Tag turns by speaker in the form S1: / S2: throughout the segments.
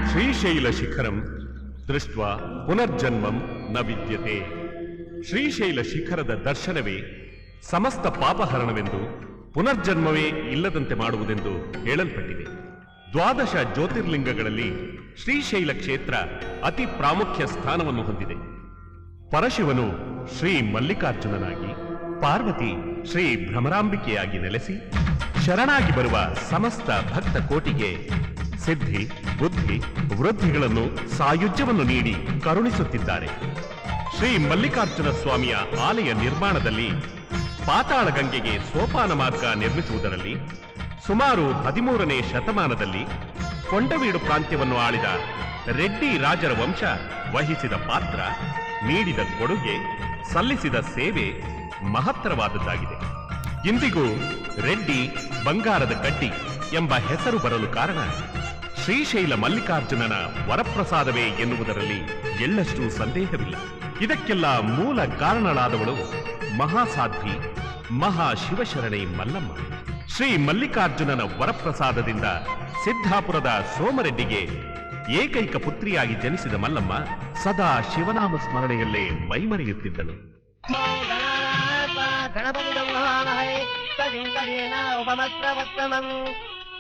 S1: ಶ್ರೀಶೈಲಶಿಖರಂ ದೃಷ್ಟ್ವಾ ಪುನರ್ಜನ್ಮಂ ನ ವಿದ್ಯತೆ. ಶ್ರೀಶೈಲ ಶಿಖರದ ದರ್ಶನವೇ ಸಮಸ್ತ ಪಾಪಹರಣವೆಂದು, ಪುನರ್ಜನ್ಮವೇ ಇಲ್ಲದಂತೆ ಮಾಡುವುದೆಂದು ಹೇಳಲ್ಪಟ್ಟಿದೆ. 12 ಜ್ಯೋತಿರ್ಲಿಂಗಗಳಲ್ಲಿ ಶ್ರೀಶೈಲ ಕ್ಷೇತ್ರ ಅತಿ ಪ್ರಾಮುಖ್ಯ ಸ್ಥಾನವನ್ನು ಹೊಂದಿದೆ. ಪರಶಿವನು ಶ್ರೀ ಮಲ್ಲಿಕಾರ್ಜುನನಾಗಿ, ಪಾರ್ವತಿ ಶ್ರೀ ಭ್ರಮರಾಂಬಿಕೆಯಾಗಿ ನೆಲೆಸಿ ಶರಣಾಗಿ ಬರುವ ಸಮಸ್ತ ಭಕ್ತ ಕೋಟಿಗೆ ಸಿದ್ಧಿ, ಬುದ್ಧಿ, ವೃದ್ಧಿಗಳನ್ನು ಸಾಯುಜ್ಯವನ್ನು ನೀಡಿ ಕರುಣಿಸುತ್ತಿದ್ದಾರೆ. ಶ್ರೀ ಮಲ್ಲಿಕಾರ್ಜುನ ಸ್ವಾಮಿಯ ಆಲಯ ನಿರ್ಮಾಣದಲ್ಲಿ ಪಾತಾಳ ಗಂಗೆಗೆ ಸೋಪಾನ ಮಾರ್ಗ ನಿರ್ಮಿಸುವುದರಲ್ಲಿ, ಸುಮಾರು 13ನೇ ಶತಮಾನದಲ್ಲಿ ಕೊಂಡವೀಡು ಪ್ರಾಂತ್ಯವನ್ನು ಆಳಿದ ರೆಡ್ಡಿ ರಾಜರ ವಂಶ ವಹಿಸಿದ ಪಾತ್ರ, ನೀಡಿದ ಕೊಡುಗೆ, ಸಲ್ಲಿಸಿದ ಸೇವೆ ಮಹತ್ತರವಾದದ್ದಾಗಿದೆ. ಇಂದಿಗೂ ರೆಡ್ಡಿ ಬಂಗಾರದ ಕಡ್ಡಿ ಎಂಬ ಹೆಸರು ಬರಲು ಕಾರಣ ಶ್ರೀಶೈಲ ಮಲ್ಲಿಕಾರ್ಜುನನ ವರಪ್ರಸಾದವೇ ಎನ್ನುವುದರಲ್ಲಿ ಎಳ್ಳಷ್ಟು ಸಂದೇಹವಿಲ್ಲ. ಇದಕ್ಕೆಲ್ಲ ಮೂಲ ಕಾರಣಳಾದವಳು ಮಹಾಸಾಧ್ವಿ ಮಹಾಶಿವಶರಣೆ ಮಲ್ಲಮ್ಮ. ಶ್ರೀ ಮಲ್ಲಿಕಾರ್ಜುನನ ವರಪ್ರಸಾದದಿಂದ ಸಿದ್ಧಾಪುರದ ಸೋಮರೆಡ್ಡಿಗೆ ಏಕೈಕ ಪುತ್ರಿಯಾಗಿ ಜನಿಸಿದ ಮಲ್ಲಮ್ಮ ಸದಾ ಶಿವನಾಮ ಸ್ಮರಣೆಯಲ್ಲೇ ಮೈಮರೆಯುತ್ತಿದ್ದಳು.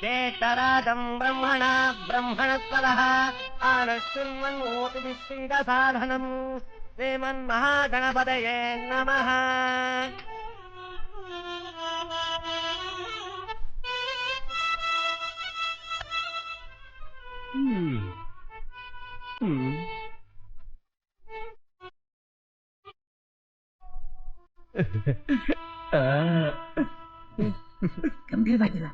S2: ಜ್ಯೇಷ್ಠರಾಜಂ ಬ್ರಹ್ಮಣ ಬ್ರಹ್ಮಣಸ್ಪದಃ ಆನಶ್ಚಿನ್ವನ್ನೋತಿವಿಶ್ರೀದಸಾಧನಂ ಶ್ರೀಮನ್ಮಹಾಗಣಪತಯೇ ನಮಃ.
S3: ಗಂಭೀರವಾಗಿಲ್ಲ.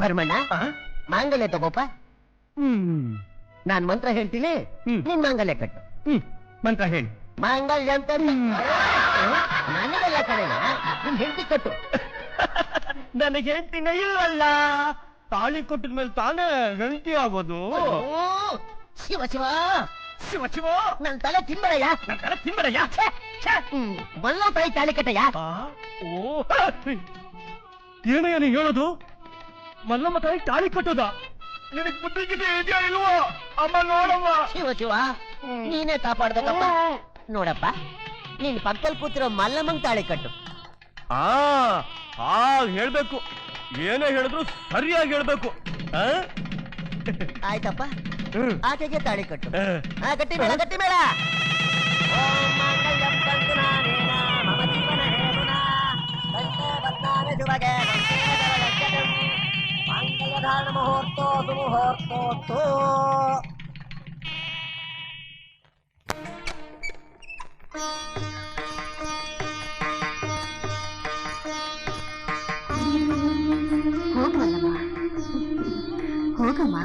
S2: ಭರಮಣ್ಣ, ಮಾಂಗಲ್ಯ ತಗೋಪ. ನಾನ್ ಮಂತ್ರ ಹೇಳ್ತೀನಿ, ನೀನ್ ಮಾಂಗಲ್ಯ ಕಟ್ಟು.
S3: ಮಂತ್ರ ಹೇಳಿ.
S2: ಮಾಂಗಲ್ಯ ಅಂತ ನನಗೆಲ್ಲ ಕಡೆ ನಿನ್ ಹೆಂಡತಿ ಕಟ್ಟು.
S3: ನನಗೆ ಹೇಳ್ತೀನಿ ಇಲ್ಲಲ್ಲ, ತಾಳಿ ಕೊಟ್ಟಿದ್ಮೇಲೆ ತಾನೇ ಗಂಟಿ ಆಗೋದು.
S2: ಶಿವ ಶಿವ
S3: ಶಿವ ಶಿವ,
S2: ನನ್ ತಲೆ ತಿಂಬರಯ್ಯ,
S3: ನನ್ನ ತಲೆ ತಿಂಬರಯ್ಯ.
S2: ಮಲ್ಲ ತಾಯಿ ತಾಳಿ ಕಟ್ಟಯ್ಯ.
S3: ಓ, ಏನಯ್ಯ ನೀ ಹೇಳೋದು? ಮಲ್ಲಮ್ಮ ತಾಯಿ ತಾಳಿ ಕಟ್ಟೋದ? ನಿನಗೆ ಬುದ್ಧಿಗಿದೆ ಇದೆಯಾ ಇಲ್ವೋ? ಅಮ್ಮ ನೋಡಮ್ಮ.
S2: ಶಿವ ಶಿವ, ನೀನೇ ಕಾಪಾಡ್ಬೇಕಪ್ಪ. ನೋಡಪ್ಪ, ನೀನ್ ಪಕ್ಕದಲ್ಲಿ ಕೂತಿರೋ ಮಲ್ಲಮ್ಮಂಗ್ ತಾಳಿ ಕಟ್ಟು.
S3: ಹೇಳ್ಬೇಕು, ಏನೇ ಹೇಳಿದ್ರು ಸರಿಯಾಗಿ ಹೇಳ್ಬೇಕು.
S2: ಆಯ್ತಪ್ಪ, ಆಕೆಗೆ ತಾಳಿ ಕಟ್ಟು. ಗಟ್ಟಿ ಬೇಡ, ಗಟ್ಟಿ ಬೇಡ. ಓಂ ಮಾಂಗಲ್ಯಂ ತಂತು ನಾನೇನ ಮಮ ಜೀವನ ಹೇತುನಾ ಕಂಠೆ ಬದ್ನಾಮಿ ಶುಭಗೆ ಗಂಟೆ ಮಾಂಗಲ್ಯ ಧಾರಣ ಮುಹೂರ್ತೋ ಸುಮುಹೂರ್ತೋಸ್ತು.
S4: ಹೋಗಮ್ಮ, ಹೋಗಮ್ಮ,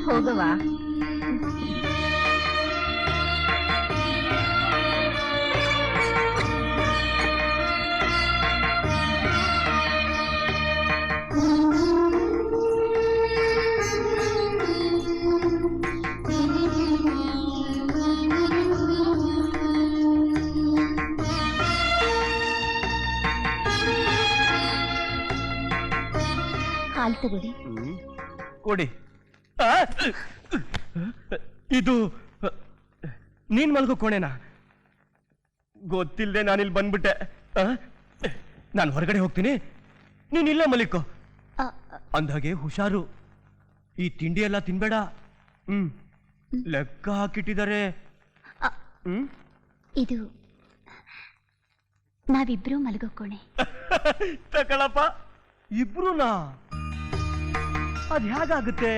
S4: ಹೋಗವಾ. ಹಾಲು ತಗೊಳ್ಳಿ.
S3: ಕೊಡಿ. ಇದು ನೀನ್ ಮಲ್ಗೋ ಕೋಣೆನಾ? ಗೊತ್ತಿಲ್ಲದೆ ನಾನಿಲ್ಲಿ ಬಂದ್ಬಿಟ್ಟೆ. ನಾನು ಹೊರಗಡೆ ಹೋಗ್ತೀನಿ, ನೀನ್ ಇಲ್ಲೇ ಮಲಿಕೋ. ಅಂದಾಗೆ ಹುಷಾರು, ಈ ತಿಂಡಿ ಎಲ್ಲ ತಿನ್ಬೇಡ. ಲೆಕ್ಕ ಹಾಕಿಟ್ಟಿದ್ದಾರೆ.
S4: ಇದು ನಾವಿಬ್ರು ಮಲಗೋ ಕೋಣೆ.
S3: ತಗೊಳಪ್ಪ, ಇಬ್ರುನಾ? ಅದ್ ಹೇಗಾಗುತ್ತೆ?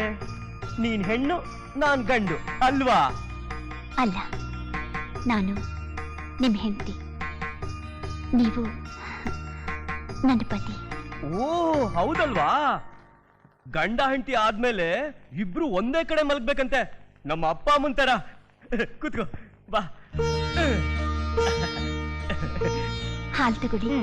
S3: ನೀನ್ ಹೆಣ್ಣು, ನಾನ್ ಗಂಡು ಅಲ್ವಾ?
S4: ಅಲ್ಲ, ನಾನು ನಿಮ್ ಹೆಂಡತಿ, ನೀವು ನನ್ನ ಪತಿ.
S3: ಓ ಹೌದಲ್ವಾ? ಗಂಡ ಹೆಂಡತಿ ಆದ್ಮೇಲೆ ಇಬ್ರು ಒಂದೇ ಕಡೆ ಮಲಗ್ಬೇಕಂತೆ, ನಮ್ಮ ಅಪ್ಪ ಅಮ್ಮನ್ ತರ. ಕೂತ್ಕೋ ಬಾ.
S4: ಹಾಲು ತಗೊಳ್ಳಿ.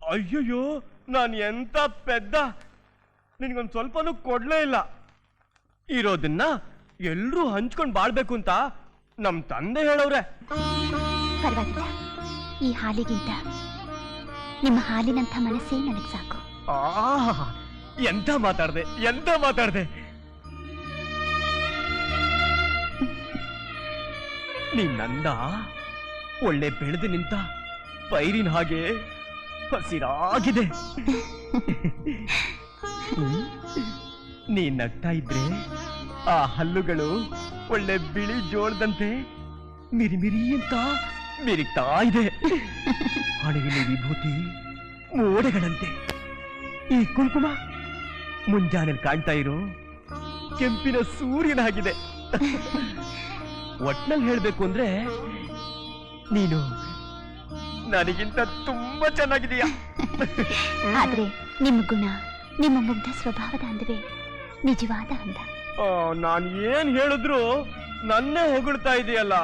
S3: ಅಯ್ಯೋ ಅಯ್ಯಯ್ಯೋ, ನಾನು ಎಂತ ಪೆದ್ದ, ನಿನ್ಗೊಂದು ಸ್ವಲ್ಪನೂ ಕೊಡ್ಲೇ ಇಲ್ಲ. ಇರೋದನ್ನ ಎಲ್ರೂ ಹಂಚ್ಕೊಂಡು ಬಾಳ್ಬೇಕು ಅಂತ ನಮ್ ತಂದೆ ಹೇಳವ್ರೆ.
S4: ಪರವಾಗಿಲ್ಲ, ಈ ಹಾಲಿಗಿಂತ ನಿಮ್ಮ ಹಾಲಿನಂಥ ಮನಸ್ಸೇ ನನಗೆ ಸಾಕು.
S3: ಎಂತ ಮಾತಾಡ್ದೆ. ನೀನ್ ನಂದ ಒಳ್ಳೆ ಬೆಳೆದು ನಿಂತ ಪೈರಿನ ಹಾಗೆ ಹಸಿರಾಗಿದೆ. ನೀ ನಗ್ತಾ ಇದ್ರೆ ಆ ಹಲ್ಲುಗಳು ಒಳ್ಳೆ ಬಿಳಿ ಜೋಳದಂತೆ ಮಿರಿಮಿರಿ ಅಂತ ಮಿರಿಗ್ತಾ ಇದೆ. ಹಣೆಯಲ್ಲಿ ವಿಭೂತಿ ಮೋಡೆಗಳಂತೆ. ಈ ಕುಂಕುಮ ಮುಂಜಾನೆ ಕಾಣ್ತಾ ಇರೋ ಕೆಂಪಿನ ಸೂರ್ಯನಾಗಿದೆ. ಒಟ್ನಲ್ಲಿ ಹೇಳ್ಬೇಕು ಅಂದ್ರೆ ನೀನು ನನಗಿಂತ ತುಂಬಾ ಚೆನ್ನಾಗಿದೀಯ.
S4: ಆದ್ರೆ ನಿಮ್ಮ ಗುಣ, ನಿಮ್ಮ ಮುಗ್ಧ ಸ್ವಭಾವದ ಅಂದವೇ ನಿಜವಾದ ಅಂದ.
S3: ನಾನು ಏನ್ ಹೇಳಿದ್ರು ನನ್ನೇ ಹೊಗಳ್ತಾ ಇದೆಯಲ್ಲ.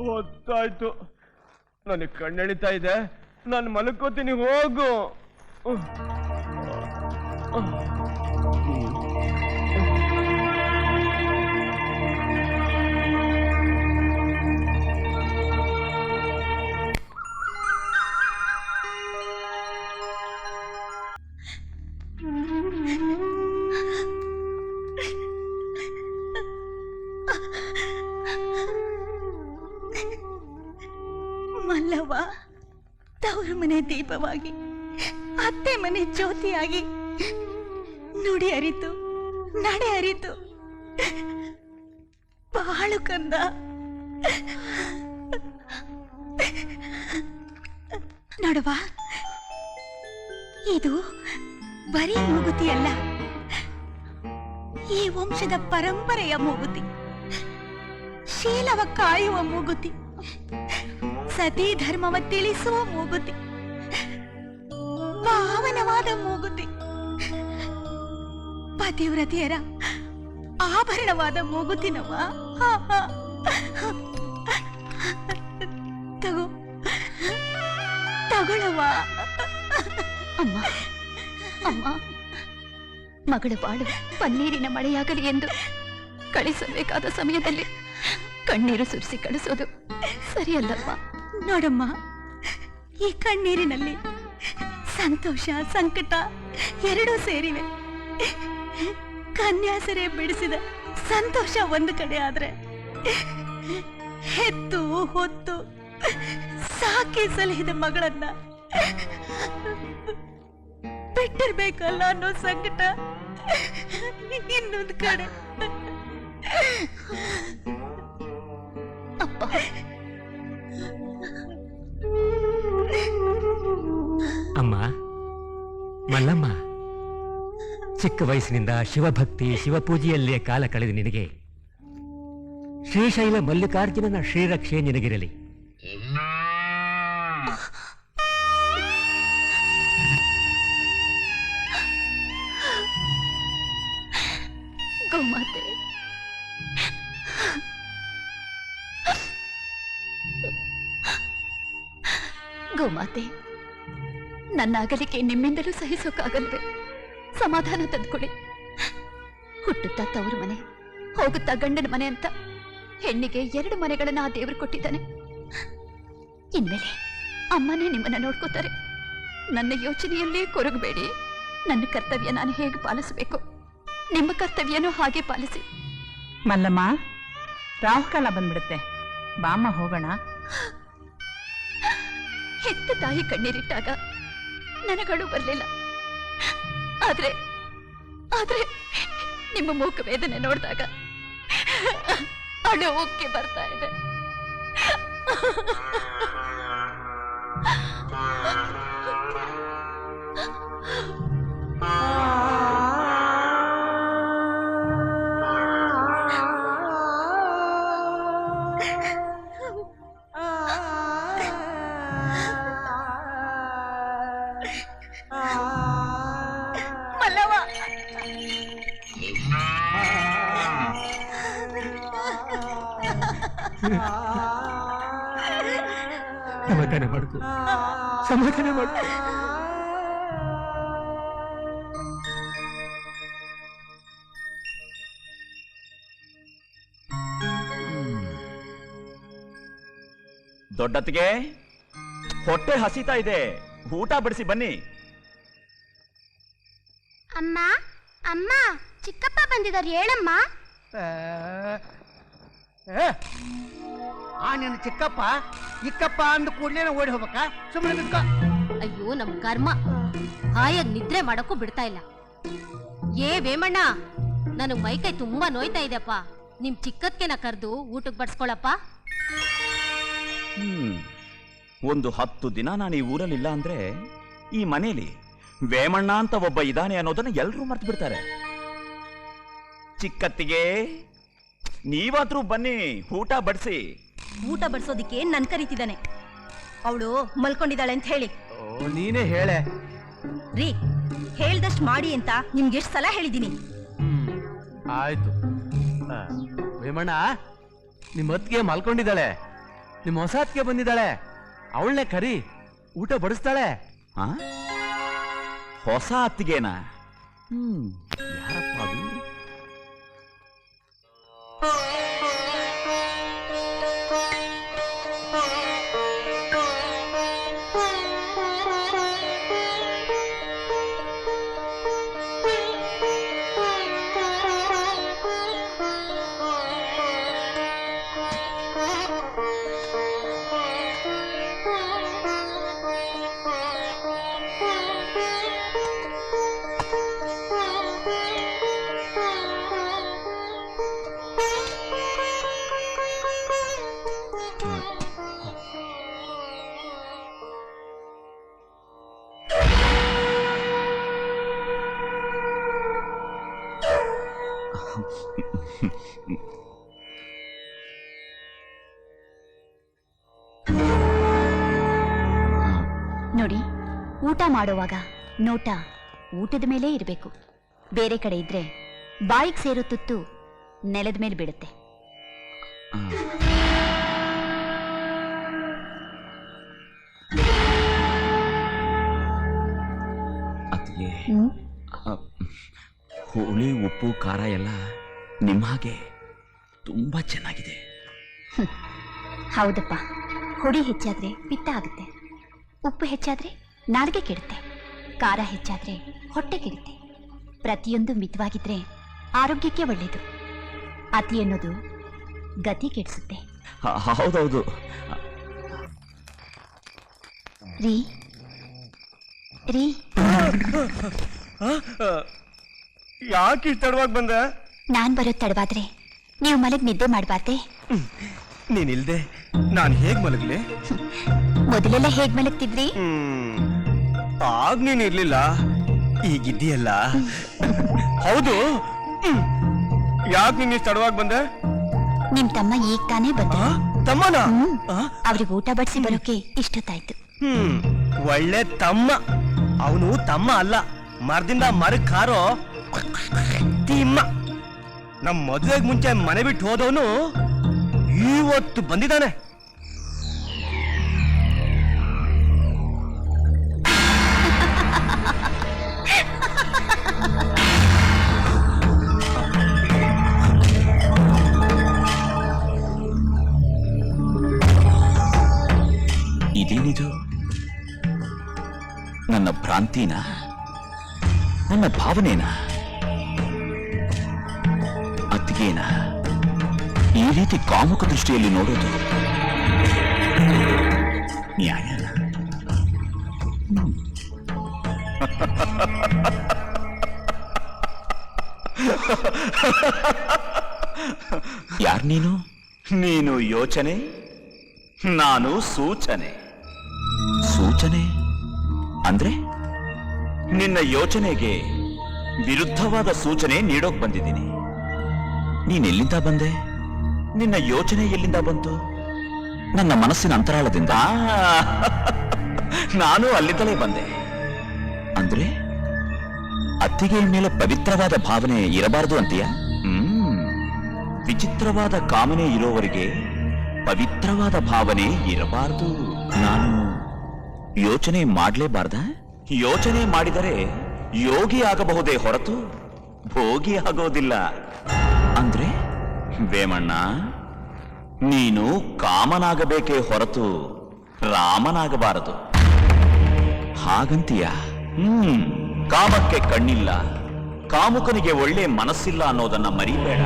S3: ಹೊತ್ತಾಯ್ತು, ನನಗೆ ಕಣ್ಣೆಳಿತಾ ಇದೆ, ನಾನು ಮಲ್ಕೋತೀನಿ, ಹೋಗು.
S5: ಮಲ್ಲವ್ವ ತವರು ಮನೆ ದೀಪವಾಗಿ, ಅತ್ತೆ ಮನೆ ಜ್ಯೋತಿಯಾಗಿ ನುಡಿ ಅರಿತು ನಡೆ ಅರಿತು ಬಾಳು ಕಂದ. ನೋಡುವ, ಇದು ಬರೀ ಮೂಗುತಿಯಲ್ಲ, ಈ ವಂಶದ ಪರಂಪರೆಯ ಮೂಗುತಿ, ಶೀಲವ ಕಾಯುವ ಮೂಗುತಿ, ಸತಿ ಧರ್ಮವ ತಿಳಿಸುವ ಮೂಗುತಿ, ಪಾವನವಾದ ಮೂಗುತಿ, ಪತಿವ್ರತೆಯರ ಆಭರಣವಾದ ಮೂಗುತಿನವ. ತಗೊಳವ.
S4: ಅಮ್ಮ, ಅಮ್ಮ, ಮಗಳ ಬಾಳು ಪನ್ನೀರಿನ ಮಳೆಯಾಗಲಿ ಎಂದು ಕಳಿಸಬೇಕಾದ ಸಮಯದಲ್ಲಿ ಕಣ್ಣೀರು ಸುರಿಸಿ ಕಳಿಸೋದು ಸರಿಯಲ್ಲಪ್ಪ.
S5: ನೋಡಮ್ಮ, ಈ ಕಣ್ಣೀರಿನಲ್ಲಿ ಸಂತೋಷ ಸಂಕಟ ಎರಡೂ ಸೇರಿವೆ. ಕನ್ಯಾಸರೆ ಬಿಡಿಸಿದ ಸಂತೋಷ ಒಂದು ಕಡೆ ಆದ್ರೆ, ಹೆತ್ತು ಹೊತ್ತು ಸಾಕಿ ಸಲಹಿದ ಮಗಳನ್ನ ಬಿಟ್ಟಿರ್ಬೇಕಲ್ಲ ಅನ್ನೋ ಸಂಕಟ ಇನ್ನೊಂದು ಕಡೆ.
S4: ಅಪ್ಪ,
S6: ಅಮ್ಮ, ಮಲ್ಲಮ್ಮ, ಚಿಕ್ಕ ವಯಸ್ಸಿನಿಂದ ಶಿವಭಕ್ತಿ ಶಿವಪೂಜೆಯಲ್ಲೇ ಕಾಲ ಕಳೆದ ನಿನಗೆ ಶ್ರೀಶೈಲ ಮಲ್ಲಿಕಾರ್ಜುನನ ಶ್ರೀರಕ್ಷೆ ನಿನಗಿರಲಿ.
S4: ಗೋಮಾತೆ, ಗೋಮಾತೆ, ನನ್ನ ಅಗಲಿಕೆ ನಿಮ್ಮಿಂದಲೂ ಸಹಿಸೋಕ್ಕಾಗಲ್ವೇ? ಸಮಾಧಾನ ತಂದ್ಕೊಳ್ಳಿ. ಹುಟ್ಟುತ್ತಾ ತವರು ಮನೆ, ಹೋಗುತ್ತಾ ಗಂಡನ ಮನೆ ಅಂತ ಹೆಣ್ಣಿಗೆ 2 ಮನೆಗಳನ್ನ ಆ ದೇವರು ಕೊಟ್ಟಿದ್ದಾನೆ. ಇನ್ಮೇಲೆ ಅಮ್ಮನೇ ನಿಮ್ಮನ್ನ ನೋಡ್ಕೋತಾರೆ. ನನ್ನ ಯೋಚನೆಯಲ್ಲೇ ಕೊರಗಬೇಡಿ. ನನ್ನ ಕರ್ತವ್ಯ ನಾನು ಹೇಗೆ ಪಾಲಿಸಬೇಕು, ನಿಮ್ಮ ಕರ್ತವ್ಯನೂ ಹಾಗೆ ಪಾಲಿಸಿ.
S7: ಮಲ್ಲಮ್ಮ, ರಾಹುಕಾಲ ಬಂದ್ಬಿಡುತ್ತೆ, ಬಾಮ್ಮ ಹೋಗೋಣ.
S4: ಹೆತ್ತ ತಾಯಿ ಕಣ್ಣೀರಿಟ್ಟಾಗ ನನಗಳು ಬರಲಿಲ್ಲ. ಆದ್ರೆ ಆದ್ರೆ ನಿಮ್ಮ ಮೂಕ ವೇದನೆ ನೋಡಿದಾಗ ಅಳೋಕೆ ಬರ್ತಾ ಇದೆ.
S6: ಸಮಾಧಾನ ಮಾಡ್ಕೊ. ಸಮಾಧಾನ ಮಾಡು.
S8: ದೊಡ್ಡತ್ತಿಗೆ ಹೊಟ್ಟೆ ಹಸಿತಾ ಇದೆ, ಊಟ ಬಡಿಸಿ ಬನ್ನಿ.
S9: ಅಮ್ಮ ಅಮ್ಮ ಚಿಕ್ಕಪ್ಪ ಬಂದಿದ್ದಾರೆ ಹೇಳಮ್ಮ.
S2: ಆ ನಿನ್ನ ಚಿಕ್ಕಪ್ಪ ಇಕ್ಕಪ್ಪ ಅಂದ ಕೂಡಲೇ ಓಡಿ ಹೋಗ್ಬೇಕಾ? ಸುಮ್ಮನೆ ಬಿದ್ಕೋ.
S9: ಅಯ್ಯೋ ನಮ್ ಕರ್ಮ, ಹಾಯಾಗಿ ನಿದ್ರೆ ಮಾಡಕ್ಕೂ ಬಿಡ್ತಾ ಇಲ್ಲ. ಏ ವೇಮಣ್ಣ, ನನಗ್ ಮೈಕೈ ತುಂಬಾ ನೋಯ್ತಾ ಇದೆಪ್ಪ. ನಿಮ್ ಚಿಕ್ಕತ್ಕೆನ ಕರೆದು ಊಟಕ್ಕೆ ಬಡ್ಸ್ಕೊಳಪ್ಪ.
S8: ಒಂದು 10 ದಿನ ನಾನು ಈ ಊರಲ್ಲಿಲ್ಲ ಅಂದ್ರೆ ಈ ಮನೇಲಿ ವೇಮಣ್ಣ ಅಂತ ಒಬ್ಬ ಇದಾನೆ ಅನ್ನೋದನ್ನ ಎಲ್ರೂ ಮರ್ತು ಬಿಡ್ತಾರೆ. ಚಿಕ್ಕತ್ತಿಗೆ ನೀವಾದ್ರೂ ಬನ್ನಿ, ಊಟ ಬಡಿಸಿ.
S5: ಊಟ ಬಡಿಸೋದಿಕ್ಕೆ ನನ್ ಕರೀತಿದ್ದಾನೆ. ಅವಳು ಮಲ್ಕೊಂಡಿದ್ದಾಳೆ ಅಂತ ಹೇಳಿ.
S3: ನೀನೇ ಹೇಳೆ.
S5: ರೀ, ಹೇಳ್ದಷ್ಟ್ ಮಾಡಿ ಅಂತ ನಿಮ್ಗೆ ಎಷ್ಟ್ ಸಲ ಹೇಳಿದೀನಿ.
S3: ಆಯ್ತು. ವೇಮಣ್ಣ, ನಿಮ್ಮ ಅತ್ತಿಗೆ ಮಲ್ಕೊಂಡಿದ್ದಾಳೆ, ನಿಮ್ಮ ಹೊಸ ಅತ್ತಿಗೆ ಬಂದಿದ್ದಾಳೆ, ಅವಳನ್ನೇ ಕರಿ, ಊಟ ಬಡಿಸ್ತಾಳೆ.
S8: ಆ? ಹೊಸ ಅತ್ತಿಗೆನಾ? ಯಾರಪ್ಪ ಅದು?
S4: ನೋಡಿ, ಊಟ ಮಾಡುವಾಗ ನೋಟ ಊಟದ ಮೇಲೆ ಇರಬೇಕು. ಬೇರೆ ಕಡೆ ಇದ್ರೆ ಬಾಯಿಗೆ ಸೇರೋ ತುತ್ತು ನೆಲದ ಮೇಲೆ ಬೀಳುತ್ತೆ.
S8: ಅತ್ತಿಗೆ, ಹುಳಿ ಉಪ್ಪು ಖಾರ ಎಲ್ಲ ನಿಮ್ಮ ಹಾಗೆ ತುಂಬಾ ಚೆನ್ನಾಗಿದೆ.
S4: ಹೌದಪ್ಪ, ಹುಳಿ ಹೆಚ್ಚಾದ್ರೆ ಪಿತ್ತ ಆಗುತ್ತೆ, ಉಪ್ಪು ಹೆಚ್ಚಾದ್ರೆ ನಾಲಿಗೆ ಕೆಡುತ್ತೆ, ಖಾರ ಹೆಚ್ಚಾದ್ರೆ ಹೊಟ್ಟೆ ಕೆಡುತ್ತೆ. ಪ್ರತಿಯೊಂದು ಮಿತವಾಗಿದ್ರೆ ಆರೋಗ್ಯಕ್ಕೆ ಒಳ್ಳೆಯದು. ಅತಿ ಅನ್ನೋದು ಗತಿ ಕೆಡಿಸುತ್ತೆ.
S8: ಹೌದೌದು.
S4: ರೀ ರೀ,
S3: ಯಾಕೆ ಇಷ್ಟು ತಡವಾಗಿ ಬಂದ?
S4: ನಾನ್ ಬರೋದ್ ತಡವಾದ್ರೆ ನೀವು ಮಲಗ್ ನಿದ್ದೆ ಮಾಡಬಾರ್ದೆ?
S3: ನೀನಿಲ್ದೆ ನಾನು ಹೇಗ್ ಮಲಗ್ಲಿ?
S4: ಮೊದಲೆಲ್ಲ ಹೇಗ್ ಮಲಗ್ತಿದ್ರಿ?
S3: ಆಗ ನೀನ್ ಇರ್ಲಿಲ್ಲ, ಈಗಿದ್ದೀಯಲ್ಲ. ಹೌದು, ಯಾಕೆ ನೀನ್ ಇಷ್ಟು ತಡವಾಗಿ ಬಂದೆ?
S4: ನಿಮ್ ತಮ್ಮ ಈಗ ತಾನೇ ಬಂದ.
S3: ತಮ್ಮನ?
S4: ಅವ್ರಿಗೆ ಊಟ ಬಡಿಸಿ ಬರೋಕೆ ಇಷ್ಟೊತ್ತಾಯ್ತು.
S3: ಒಳ್ಳೆ ತಮ್ಮ. ಅವನು ತಮ್ಮ ಅಲ್ಲ, ಮರದಿಂದ ಮರಕ್ ಕಾರೋ ತಿಮ್ಮ. ನಮ್ ಮದುವೆಗೆ ಮುಂಚೆ ಮನೆ ಬಿಟ್ಟು ಹೋದವನು ಇವತ್ತು ಬಂದಿದ್ದಾನೆ.
S8: ಇದೇನಿದು? ನನ್ನ ಭ್ರಾಂತಿನ? ನನ್ನ ಭಾವನೆನಾ? ಅತ್ತಿಗೆನ ಈ ರೀತಿ ಕಾಮುಕ ದೃಷ್ಟಿಯಲ್ಲಿ ನೋಡೋದು ನ್ಯಾಯನ? ಯಾರ್ ನೀನು? ನೀನು ಯೋಚನೆ, ನಾನು ಸೂಚನೆ. ಸೂಚನೆ ಅಂದ್ರೆ ನಿನ್ನ ಯೋಚನೆಗೆ ವಿರುದ್ಧವಾದ ಸೂಚನೆ ನೀಡೋಕ್ ಬಂದಿದ್ದೀನಿ. ನೀನೆಲ್ಲಿಂದ ಬಂದೆ? ನಿನ್ನ ಯೋಚನೆ ಎಲ್ಲಿಂದ ಬಂತು? ನನ್ನ ಮನಸ್ಸಿನ ಅಂತರಾಳದಿಂದ. ನಾನು ಅಲ್ಲಿಂದಲೇ ಬಂದೆ. ಅಂದ್ರೆ ಅತ್ತಿಗೆಯ ಮೇಲೆ ಪವಿತ್ರವಾದ ಭಾವನೆ ಇರಬಾರದು ಅಂತೀಯ? ವಿಚಿತ್ರವಾದ ಕಾಮನೆ ಇರೋವರೆಗೆ ಪವಿತ್ರವಾದ ಭಾವನೆ ಇರಬಾರದು. ನಾನು ಯೋಚನೆ ಮಾಡಲೇಬಾರ್ದ? ಯೋಚನೆ ಮಾಡಿದರೆ ಯೋಗಿ ಆಗಬಹುದೇ ಹೊರತು ಭೋಗಿ ಆಗೋದಿಲ್ಲ. ಅಂದ್ರೆ ವೇಮಣ್ಣ, ನೀನು ಕಾಮನಾಗಬೇಕೇ ಹೊರತು ರಾಮನಾಗಬಾರದು. ಹಾಗಂತೀಯ? ಕಾಮಕ್ಕೆ ಕಣ್ಣಿಲ್ಲ, ಕಾಮುಕನಿಗೆ ಒಳ್ಳೆ ಮನಸ್ಸಿಲ್ಲ ಅನ್ನೋದನ್ನ ಮರಿಬೇಡ.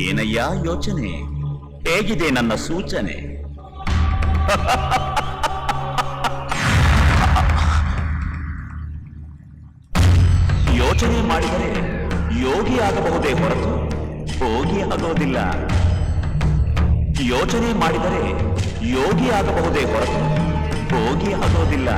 S8: ಏನಯ್ಯ ಯೋಚನೆ? ಹೇಗಿದೆ ನನ್ನ ಸೂಚನೆ? ಯೋಚನೆ ಮಾಡಿದರೆ ಯೋಗಿ ಆಗಬಹುದೇ ಹೊರತು ಭೋಗಿ ಆಗೋದಿಲ್ಲ. ಯೋಚನೆ ಮಾಡಿದರೆ ಯೋಗಿ ಆಗಬಹುದೇ ಹೊರತು ಭೋಗಿ ಆಗೋದಿಲ್ಲ.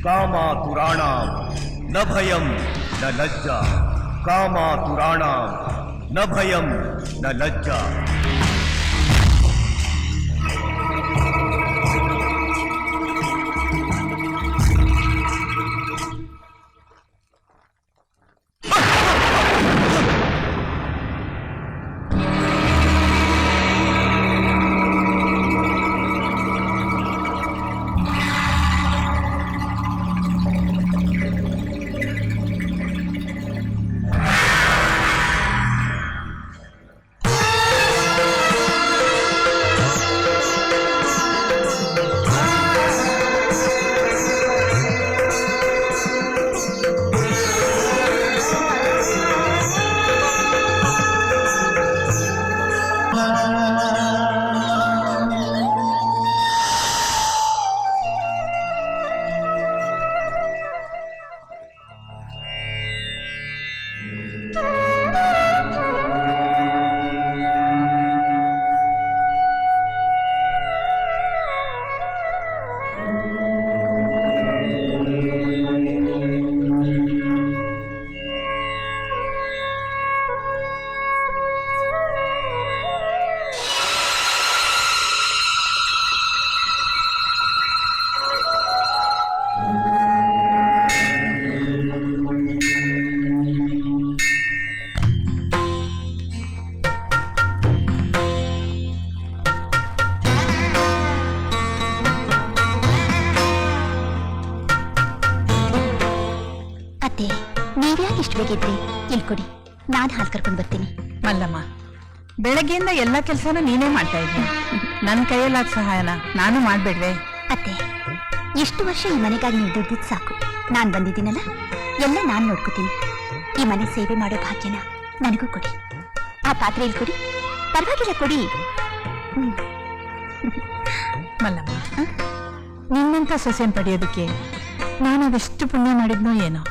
S3: ಕಾಮಾತುರಾಣಾಂ ನ ಭಯಂ ನ ಲಜ್ಜಾ. ಕಾಮಾತುರಾಣಾಂ ನ ಭಯಂ ನ ಲಜ್ಜಾ.
S4: ಅತ್ತೆ, ನೀವ್ಯಾಕೆ ಇಷ್ಟು ಬೇಕಿದ್ರಿ? ಇಲ್ಲಿ ಕೊಡಿ, ನಾನು ಹಾಲು ಕರ್ಕೊಂಡು ಬರ್ತೀನಿ.
S7: ಮಲ್ಲಮ್ಮ, ಬೆಳಗ್ಗೆಯಿಂದ ಎಲ್ಲ ಕೆಲಸನೂ ನೀನೇ ಮಾಡ್ತಾ ಇದ್ದೀನಿ. ನನ್ನ ಕೈಯಲ್ಲಾದ ಸಹಾಯನ ನಾನು ಮಾಡ್ಬೇಡ್ವೆ?
S4: ಅತ್ತೆ, ಎಷ್ಟು ವರ್ಷ ಈ ಮನೆಗಾಗಿ ನೀವು ದುಡ್ಡಿದ್ದು ಸಾಕು. ನಾನು ಬಂದಿದ್ದೀನಲ್ಲ, ಎಲ್ಲ ನಾನು ನೋಡ್ಕೋತೀನಿ. ಈ ಮನೆ ಸೇವೆ ಮಾಡೋ ಭಾಗ್ಯನ ನನಗೂ ಕೊಡಿ. ಆ ಪಾತ್ರೆ ಇಲ್ಲಿ ಕೊಡಿ, ಪರವಾಗಿಲ್ಲ ಕೊಡಿ.
S7: ಮಲ್ಲಮ್ಮ, ನಿನ್ನಂತ ಸೊಸೆನ್ ಪಡೆಯೋದಕ್ಕೆ ನಾನು ಅದೆಷ್ಟು ಪುಣ್ಯ ಮಾಡಿದ್ನೋ ಏನೋ.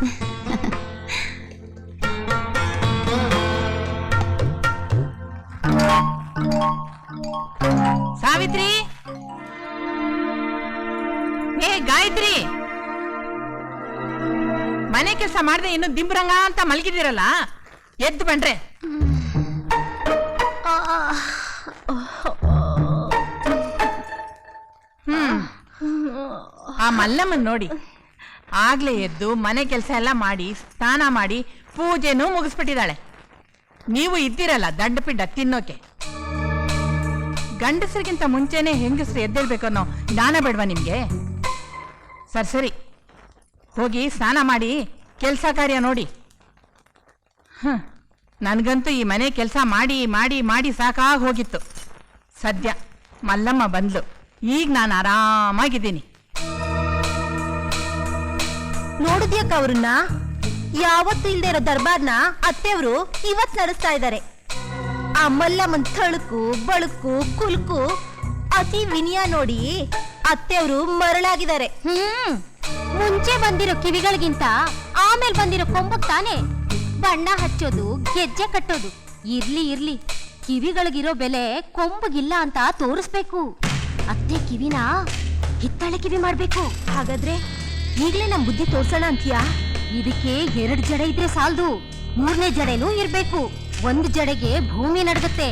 S7: ಸಾವಿತ್ರಿ, ಏ ಗಾಯತ್ರಿ, ಮನೆ ಕೆಲಸ ಮಾಡದೆ ಇನ್ನು ದಿಂಬ್ರಂಗ ಅಂತ ಮಲಗಿದಿರಲ್ಲ, ಎದ್ದು ಬಂಡ್ರೆ. ಆ ಮಲ್ಲಮ್ಮನ್ ನೋಡಿ, ಆಗ್ಲೇ ಎದ್ದು ಮನೆ ಕೆಲಸ ಎಲ್ಲ ಮಾಡಿ ಸ್ನಾನ ಮಾಡಿ ಪೂಜೆನೂ ಮುಗಿಸ್ಬಿಟ್ಟಿದ್ದಾಳೆ. ನೀವು ಇದ್ದೀರಲ್ಲ ದಂಡ ಪಿಂಡ ತಿನ್ನೋಕೆ. ಗಂಡಸರಿಗಿಂತ ಮುಂಚೆನೆ ಹೆಂಗಸರು ಎದ್ದೇಳ್ಬೇಕು ಅನ್ನೋ ಜ್ಞಾನ ಬೇಡವಾ ನಿಮ್ಗೆ? ಸರಿ, ಹೋಗಿ ಸ್ನಾನ ಮಾಡಿ ಕೆಲಸ ಕಾರ್ಯ ನೋಡಿ. ನನಗಂತೂ ಈ ಮನೆ ಕೆಲಸ ಮಾಡಿ ಮಾಡಿ ಮಾಡಿ ಸಾಕಾಗಿ ಹೋಗಿತ್ತು. ಸದ್ಯ ಮಲ್ಲಮ್ಮ ಬಂದ್ಲು, ಈಗ ನಾನು ಆರಾಮಾಗಿದ್ದೀನಿ.
S5: ನೋಡಿದ್ಯಾಕ ಅವ್ರನ್ನ? ಯಾವತ್ತೂ ಇಲ್ದೇ ಇರೋ ದರ್ಬಾರ್ನ ಅತ್ತೆಯವರು ಇವತ್ ನಡೆಸ್ತಾ ಇದ್ದಾರೆ. ಆ ಮಲ್ಲಮ್ಮನ್ ಥಳುಕು ಬಳುಕು ಕುಲ್ಕು ಅತಿ ವಿನಯ ನೋಡಿ ಅತ್ತೆಯವರು ಮರಳಾಗಿದ್ದಾರೆ.
S9: ಮುಂಚೆ ಬಂದಿರೋ ಕಿವಿಗಳಿಗಿಂತ ಆಮೇಲೆ ಬಂದಿರೋ ಕೊಂಬಕ್ ತಾನೆ ಬಣ್ಣ ಹಚ್ಚೋದು, ಗೆಜ್ಜೆ ಕಟ್ಟೋದು. ಇರ್ಲಿ ಕಿವಿಗಳಿಗಿರೋ ಬೆಲೆ ಕೊಂಬಗಿಲ್ಲ ಅಂತ ತೋರಿಸ್ಬೇಕು. ಅತ್ತೆ ಕಿವಿನ ಹಿತ್ತಾಳೆ ಕಿವಿ ಮಾಡ್ಬೇಕು.
S5: ಹಾಗಾದ್ರೆ ಈಗ್ಲೇ ನಮ್ ಬುದ್ಧಿ ತೋರ್ಸೋಣ ಅಂತೀಯಾ?
S9: ಇದಕ್ಕೆ 2 ಜಡ ಇದ್ರೆ ಸಾಲದು. ಮೂರನೇ ಜಡೆನೂ ಇರ್ಬೇಕು. ಒಂದು ಜಡೆಗೆ ಭೂಮಿ ನಡಗತ್ತೆ,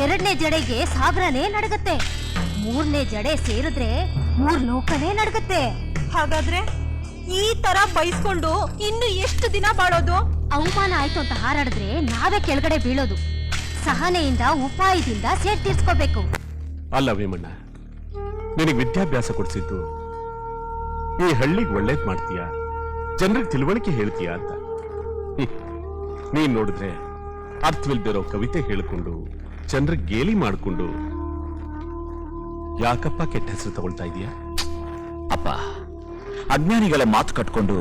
S9: ಎರಡನೇ ಜಡೆಗೆ ಸಾಗರನೇ ನಡಗತ್ತೆ, ಮೂರನೇ ಜಡೆ ಸೇರಿದ್ರೆ 3 ಲೋಕನೇ ನಡಗತ್ತೆ.
S5: ಹಾಗಾದ್ರೆ ಈ ತರ ಬೈಸ್ಕೊಂಡು ಇನ್ನು ಎಷ್ಟು ದಿನ ಬಾಳೋದು?
S9: ಅವಮಾನ ಆಯ್ತು ಅಂತ ಹಾರಾಡಿದ್ರೆ ನಾವೇ ಕೆಳಗಡೆ ಬೀಳೋದು. ಸಹನೆಯಿಂದ ಉಪಾಯದಿಂದ ಸೇರ್ ತೀರ್ಸ್ಕೋಬೇಕು.
S1: ಅಲ್ಲ ವೇಮಣ್ಣ, ನಿನಗೆ ವಿದ್ಯಾಭ್ಯಾಸ ಕೊಡಿಸಿದ್ದು ಈ ಹಳ್ಳಿಗೆ ಒಳ್ಳೇದ್ ಮಾಡ್ತೀಯ, ಜನರಿಗೆ ತಿಳುವಳಿಕೆ ಹೇಳ್ತೀಯ ಅಂತ. ನೀನ್ ನೋಡಿದ್ರೆ ಅರ್ಥವಿಲ್ದಿರೋ ಕವಿತೆ ಹೇಳ್ಕೊಂಡು ಜನರಿಗೆ ಗೇಲಿ ಮಾಡ್ಕೊಂಡು ಯಾಕಪ್ಪ ಕೆಟ್ಟ ಹೆಸರು ತಗೊಳ್ತಾ ಇದೀಯ?
S8: ಅಪ್ಪ, ಅಜ್ಞಾನಿಗಳ ಮಾತು ಕಟ್ಕೊಂಡು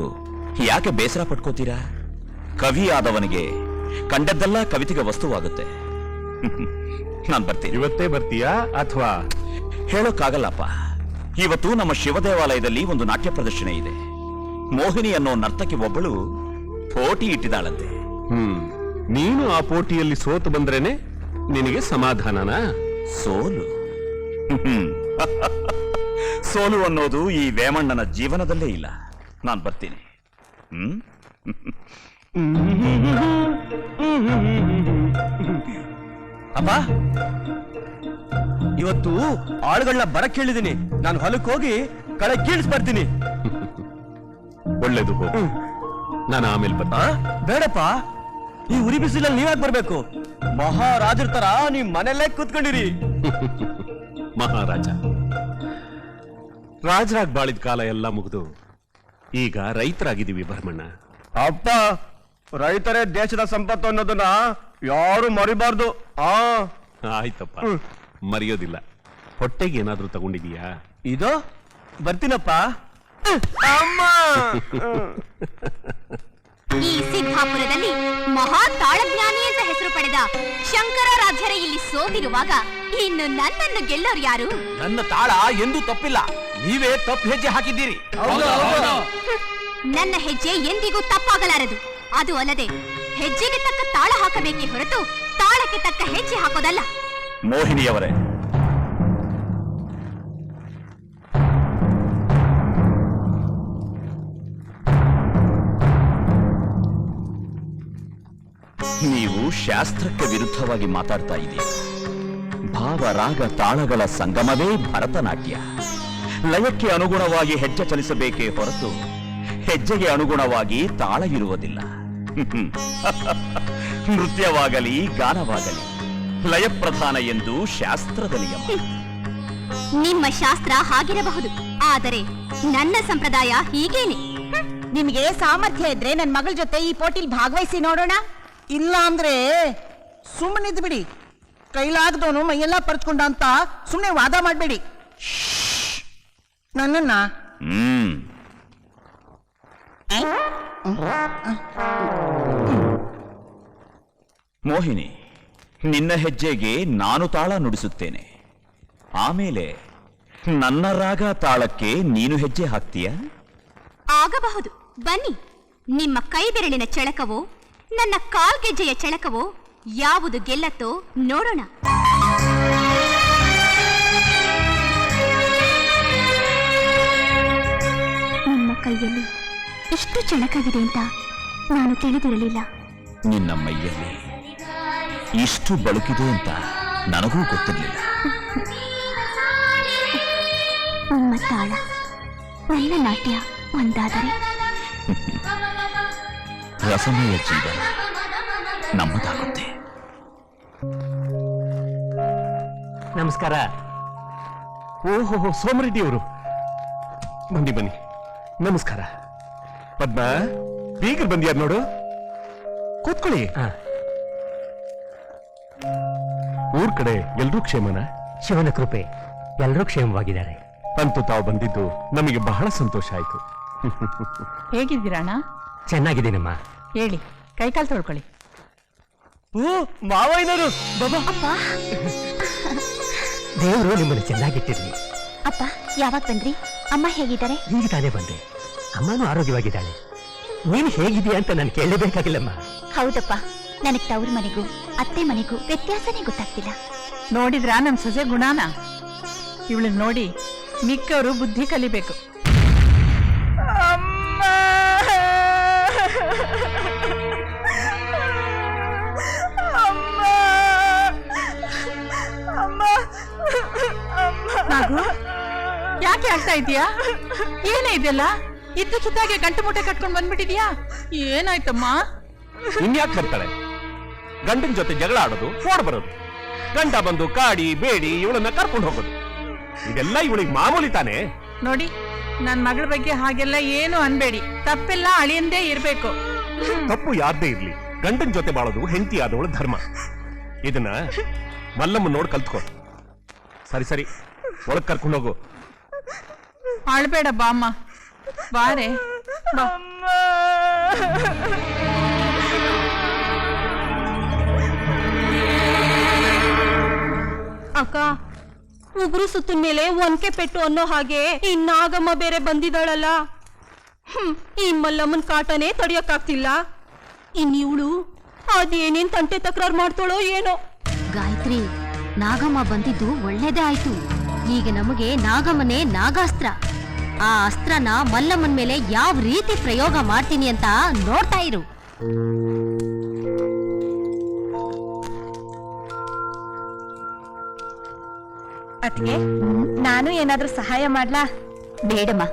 S8: ಯಾಕೆ ಬೇಸರ ಪಟ್ಕೋತೀರಾ? ಕವಿ ಆದವನಿಗೆ ಕಂಡದ್ದೆಲ್ಲ ಕವಿತೆಗೆ ವಸ್ತುವಾಗುತ್ತೆ. ನಾನ್ ಬರ್ತೀನಿ.
S1: ಇವತ್ತೇ ಬರ್ತೀಯಾ ಅಥವಾ?
S8: ಹೇಳೋಕ್ಕಾಗಲ್ಲಪ್ಪ. ಇವತ್ತು ನಮ್ಮ ಶಿವ ದೇವಾಲಯದಲ್ಲಿ ಒಂದು ನಾಟ್ಯ ಪ್ರದರ್ಶನ ಇದೆ. ಮೋಹಿನಿ ಅನ್ನೋ ನರ್ತಕಿ ಒಬ್ಬಳು ಪೋಟಿ ಇಟ್ಟಿದ್ದಾಳಂತೆ.
S1: ನೀನು ಆ ಪೋಟಿಯಲ್ಲಿ ಸೋತು ಬಂದ್ರೇನೆ ನಿನಗೆ ಸಮಾಧಾನನಾ?
S8: ಸೋಲು ಸೋಲು ಅನ್ನೋದು ಈ ವೇಮಣ್ಣನ ಜೀವನದಲ್ಲೇ ಇಲ್ಲ. ನಾನ್ ಬರ್ತೀನಿ.
S3: ಅಪ್ಪ, ಇವತ್ತು ಆಳುಗಳನ್ನ ಬರಕ್ ಹೇಳಿದೀನಿ. ನಾನು ಹೊಲಕ್ಕೆ ಹೋಗಿ ಕಳೆ ಕೀಳ್ಸ್ ಬರ್ತೀನಿ.
S1: ಒಳ್ಳೇದು, ಹೋಗು. ನಾನು ಆಮೇಲೆ ಬರ್ತೀನಿ.
S3: ಬೇಡಪ್ಪ, ಈ ಉರಿ ಬಿಸಿಲಲ್ಲಿ ನೀವ್ಯಾಕೆ ಬರ್ಬೇಕು? ಮಹಾರಾಜರ ತರ ನೀವ್ ಮನೆಯಲ್ಲೇ ಕೂತ್ಕೊಂಡಿರಿ.
S1: ಮಹಾರಾಜ ರಾಜರಾಗ್ ಬಾಳಿದ ಕಾಲ ಎಲ್ಲ ಮುಗಿದು ಈಗ ರೈತರಾಗಿದ್ದೀವಿ ಭರಮಣ್ಣ.
S3: ಅಪ್ಪ, ರೈತರೇ ದೇಶದ ಸಂಪತ್ತು ಅನ್ನೋದನ್ನ ಯಾರು ಮರಿಬಾರ್ದು.
S1: ಆಯ್ತಪ್ಪ, ಮರೆಯೋದಿಲ್ಲ. ಹೊಟ್ಟೆಗೆ ಏನಾದ್ರೂ ತಗೊಂಡಿದೀಯಾ?
S3: ಇದು ಬರ್ತೀನಪ್ಪ. ಅಮ್ಮ,
S4: ಈ ಸಿದ್ಧಾಪುರದಲ್ಲಿ ಮಹಾ ತಾಳಜ್ಞಾನಿ ಅಂತ ಹೆಸರು ಪಡೆದ ಶಂಕರಾರಾಧ್ಯರೇ ಇಲ್ಲಿ ಸೋತಿರುವಾಗ ಇನ್ನು ನನ್ನನ್ನು ಗೆಲ್ಲೋರು ಯಾರು?
S8: ನನ್ನ ತಾಳ ಎಂದೂ ತಪ್ಪಿಲ್ಲ. ನೀವೇ ತಪ್ಪು ಹೆಜ್ಜೆ ಹಾಕಿದ್ದೀರಿ.
S4: ನನ್ನ ಹೆಜ್ಜೆ ಎಂದಿಗೂ ತಪ್ಪಾಗಲಾರದು. ಅದು ಅಲ್ಲದೆ ಹೆಜ್ಜೆಗೆ ತಕ್ಕ ತಾಳ ಹಾಕಬೇಕೇ ಹೊರತು ತಾಳಕ್ಕೆ ತಕ್ಕ ಹೆಜ್ಜೆ ಹಾಕೋದಲ್ಲ.
S8: ಮೋಹಿನಿಯವರೇ, ನೀವು ಶಾಸ್ತ್ರಕ್ಕೆ ವಿರುದ್ಧವಾಗಿ ಮಾತಾಡ್ತಾ ಇದ್ದೀರಿ. ಭಾವ, ರಾಗ, ತಾಳಗಳ ಸಂಗಮವೇ ಭರತನಾಟ್ಯ. ಲಯಕ್ಕೆ ಅನುಗುಣವಾಗಿ ಹೆಜ್ಜೆ ಚಲಿಸಬೇಕೇ ಹೊರತು ಹೆಜ್ಜೆಗೆ ಅನುಗುಣವಾಗಿ ತಾಳ ಇರುವುದಿಲ್ಲ. ನೃತ್ಯವಾಗಲಿ ಗಾನವಾಗಲಿ ಲಯಪ್ರಧಾನ ಎಂದು ಶಾಸ್ತ್ರದ ನಿಯಮ.
S4: ನಿಮ್ಮ ಶಾಸ್ತ್ರ ಹಾಗಿರಬಹುದು, ಆದರೆ ನನ್ನ ಸಂಪ್ರದಾಯ ಹೀಗೇನೆ.
S7: ನಿಮ್ಗೆ ಸಾಮರ್ಥ್ಯ ಇದ್ರೆ ನನ್ನ ಮಗಳ ಜೊತೆ ಈ ಪೋಟಿಲ್ ಭಾಗವಹಿಸಿ ನೋಡೋಣ. ಇಲ್ಲ ಅಂದ್ರೆ ಸುಮ್ಮನಿದ್ ಬಿಡಿ. ಕೈಲಾಗದವನು ಮೈಯೆಲ್ಲ ಪರ್ಚ್ಕೊಂಡ ಅಂತ ಸುಮ್ಮನೆ ವಾದ ಮಾಡಬೇಡಿ. ನನ್ನನ್ನ
S8: ಮೋಹಿನಿ, ನಿನ್ನ ಹೆಜ್ಜೆಗೆ ನಾನು ತಾಳ ನುಡಿಸುತ್ತೇನೆ. ಆಮೇಲೆ ನನ್ನ ರಾಗ ತಾಳಕ್ಕೆ ನೀನು ಹೆಜ್ಜೆ ಹಾಕ್ತೀಯ?
S4: ಆಗಬಹುದು, ಬನ್ನಿ. ನಿಮ್ಮ ಕೈ ಬೆರಳಿನ ಚಳಕವೋ ನನ್ನ ಕಾಲ್ಗೆಜ್ಜೆಯ ಚಳಕವೋ ಯಾವುದು ಗೆಲ್ಲತ್ತೋ ನೋಡೋಣ. ನಿಮ್ಮ ಕೈಯಲ್ಲಿ ಇಷ್ಟು ಚಳಕವಿದೆ ಅಂತ ನಾನು ತಿಳಿದಿರಲಿಲ್ಲ.
S8: ನಿನ್ನ ಮೈಯಲ್ಲಿ ಇಷ್ಟು ಬಳುಕಿದೆ ಅಂತ ನನಗೂ ಗೊತ್ತಿರಲಿಲ್ಲ.
S4: ನಿಮ್ಮ ತಾಳ ನನ್ನ ನಾಟ್ಯ ಒಂದಾದರೆ
S8: ರಸಮಯ ಜೀವನ ನಮ್ಮದಾಗುತ್ತೆ.
S6: ನಮಸ್ಕಾರ.
S1: ಓಹೋ, ಸೋಮರೆಡ್ಡಿ ಅವರು. ಬನ್ನಿ ಬನ್ನಿ, ನಮಸ್ಕಾರ. ಪದ್ಮ, ಬೀಗರು ಬಂದ್ಯಾರ ನೋಡು. ಕೂತ್ಕೊಳ್ಳಿ. ಊರ್ ಕಡೆ ಎಲ್ರೂ ಕ್ಷೇಮನ?
S6: ಶಿವನ ಕೃಪೆ, ಎಲ್ಲರೂ ಕ್ಷೇಮವಾಗಿದ್ದಾರೆ.
S1: ಅಂತೂ ತಾವು ಬಂದಿದ್ದು ನಮಗೆ ಬಹಳ ಸಂತೋಷ ಆಯ್ತು.
S7: ಹೇಗಿದ್ದೀರಣ್ಣ?
S6: ಚೆನ್ನಾಗಿದ್ದೀನಮ್ಮ.
S7: ಹೇಳಿ, ಕೈಕಾಲು ತೊಳ್ಕೊಳ್ಳಿ.
S3: ಮಾವ ಏನಾರು ಬಾಬಾ.
S6: ದೇವರು ನಿಮ್ಮನ್ನು ಚೆನ್ನಾಗಿಟ್ಟಿರ್ಲಿ.
S4: ಅಪ್ಪ, ಯಾವಾಗ ಬಂದ್ರಿ? ಅಮ್ಮ ಹೇಗಿದ್ದಾರೆ?
S6: ಈಗ ತಾನೇ ಬಂದೆ. ಅಮ್ಮನೂ ಆರೋಗ್ಯವಾಗಿದ್ದಾಳೆ. ನೀನು ಹೇಗಿದೆಯಾ ಅಂತ ನಾನು ಕೇಳಬೇಕಾಗಿಲ್ಲಮ್ಮ.
S4: ಹೌದಪ್ಪ, ನನಗೆ ತವ್ರ ಮನೆಗೂ ಅತ್ತೆ ಮನೆಗೂ ವ್ಯತ್ಯಾಸನೇ ಗೊತ್ತಾಗ್ತಿಲ್ಲ.
S7: ನೋಡಿದ್ರಾ ನಮ್ ಸೊಸೆ ಗುಣಾನ? ಇವಳನ್ನ ನೋಡಿ ಮಿಕ್ಕವರು ಬುದ್ಧಿ ಕಲಿಬೇಕು. ಆಗ್ತಾ ಇದೆಯಾ? ಏನೇ ಇದೆಲ್ಲ? ಇದ್ದಕ್ಕಿದ್ದಾಗೆ ಗಂಟು ಮೂಟೆ ಕಟ್ಕೊಂಡು ಬಂದ್ಬಿಟ್ಟಿದ್ಯಾ? ಏನಾಯ್ತಮ್ಮ?
S1: ಇನ್ಯಾಕ್ ಬರ್ತಾಳೆ? ಗಂಡನ ಜೊತೆ ಜಗಳ ಆಡೋದು, ಫೋಡ್ ಬರೋದು, ಗಂಡ ಬಂದು ಕಾಡಿ ಬೇಡಿ ಇವಳನ್ನ ಕರ್ಕೊಂಡು ಹೋಗೋದು, ಇದೆಲ್ಲ ಇವಳಿಗೆ ಮಾಮೂಲಿ ತಾನೆ.
S7: ನೋಡಿ, ನನ್ ಮಗಳ ಬಗ್ಗೆ ಹಾಗೆಲ್ಲ ಏನು ಅನ್ಬೇಡಿ. ತಪ್ಪೆಲ್ಲ ಅಳಿಯಂದೇ ಇರ್ಬೇಕು.
S1: ತಪ್ಪು ಯಾರ್ದೇ ಇರ್ಲಿ, ಗಂಡನ ಜೊತೆ ಬಾಳೋದು ಹೆಂಡತಿ ಆದವಳ ಧರ್ಮ. ಇದನ್ನ ಮಲ್ಲಮ್ಮ ನೋಡ್ ಕಲ್ತ್ಕೋ. ಸರಿ ಸರಿ, ಒಳಗ್ ಕರ್ಕೊಂಡು ಹೋಗು.
S7: ಅಳ್ಬೇಡ ಬಾಮ್ಮ, ಬಾರೆ ಬಾ.
S5: ಅಕ್ಕ, ಉಗುರು ಸುತ್ತಿನ ಮೇಲೆ ಒಂಕೆ ಪೆಟ್ಟು ಅನ್ನೋ ಹಾಗೆ ಈ ನಾಗಮ್ಮ ಬೇರೆ ಬಂದಿದ್ದಾಳಲ್ಲ. ಈ ಮಲ್ಲಮ್ಮನ್ ಕಾಟನೇ ತಡಿಯಕ್ಕಾಗ್ತಿಲ್ಲ. ಇನ್ನಿವಳು ಅದೇನೇನ್ ತಂಟೆ ತಕರಾರು ಮಾಡ್ತಾಳೋ ಏನೋ.
S9: ಗಾಯತ್ರಿ, ನಾಗಮ್ಮ ಬಂದಿದ್ದು ಒಳ್ಳೇದೇ ಆಯ್ತು. ಈಗ ನಮಗೆ ನಾಗಮ್ಮನೇ ನಾಗಾಸ್ತ್ರ. ಆ ಅಸ್ತ್ರನ ಮಲ್ಲಮ್ಮನ ಮೇಲೆ ಯಾವ ರೀತಿ ಪ್ರಯೋಗ ಮಾಡ್ತೀನಿ ಅಂತ ನೋಡ್ತಾ ಇರು.
S5: ಅದಕ್ಕೆ ನಾನು ಏನಾದ್ರೂ ಸಹಾಯ ಮಾಡ್ಲಾ?
S4: ಬೇಡಮ್ಮ,